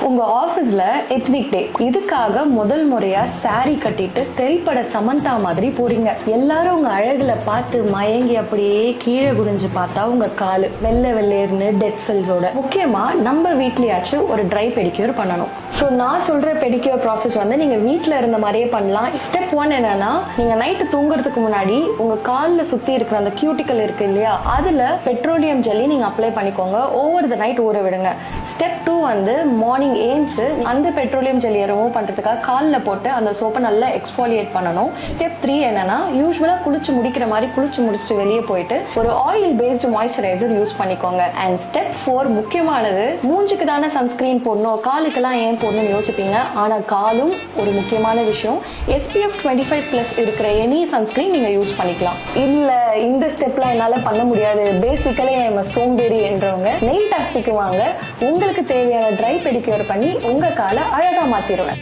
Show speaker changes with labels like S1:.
S1: உங்க ஆபீஸ்ல எத்னிக் டே, இதுக்காக முதல் முறையா சாரி கட்டிட்டு தெளிப்பட சமந்தா மாதிரி போறீங்க. எல்லாரும் உங்க அழகுல பார்த்து மயங்கி அப்படியே கீழே குடிஞ்சு பார்த்தா உங்க காலு வெள்ளை வெள்ளையர்னு டெட் செல்ஸோட. முக்கியமா நம்ம வீட்லயாச்சும் ஒரு ட்ரை பெடிக்யூர் பண்ணணும். ஸோ நான் சொல்ற பெடிக்யூர் ப்ராசஸ் வந்து நீங்க வீட்டில் இருந்த மாதிரியே பண்ணலாம். ஸ்டெப் 1 என்னன்னா, நீங்க நைட்டு தூங்குறதுக்கு முன்னாடி உங்க காலில் சுத்தி இருக்கிற அந்த கியூட்டிக்கல் இருக்கு இல்லையா, அதுல பெட்ரோலியம் ஜெல்லி நீங்க அப்ளை பண்ணிக்கோங்க. ஓவர் த நைட் ஊற விடுங்க. ஸ்டெப் 2 வந்து மார்னிங் ஏஞ்சு அந்த பெட்ரோலியம் ஜெல்லியை ரிமூவ் பண்றதுக்காக காலில் போட்டு அந்த சோப்பை நல்லா எக்ஸ்ஃபோலியேட் பண்ணணும். ஸ்டெப் 3 என்னன்னா, யூஸ்வலா குளிச்சு முடிக்கிற மாதிரி குளிச்சு முடிச்சுட்டு வெளியே போயிட்டு ஒரு ஆயில் பேஸ்டு மாய்ஸ்சரைசர் யூஸ் பண்ணிக்கோங்க. அண்ட் ஸ்டெப் 4 முக்கியமானது. மூஞ்சுக்கு தானே சன்ஸ்கிரீன் போடணும், காலுக்கெல்லாம் ஏன் போடணும்னு யோசிப்பீங்க. ஆனா காலும் ஒரு முக்கியமான விஷயம். SPF 25+ இருக்கிற எனி சன்ஸ்கிரீன் நீங்க யூஸ் பண்ணிக்கலாம். இல்ல இந்த ஸ்டெப்லாம் என்னால பண்ண முடியாது, பேசிக்கலி சோம்பேறி என்றவங்க நெயில் டாஸ்டிக்கு வாங்க. உங்களுக்கு தேவையான ட்ரை பெடிக்யூர் பண்ணி உங்க காலை அழகா மாத்திடுவேன்.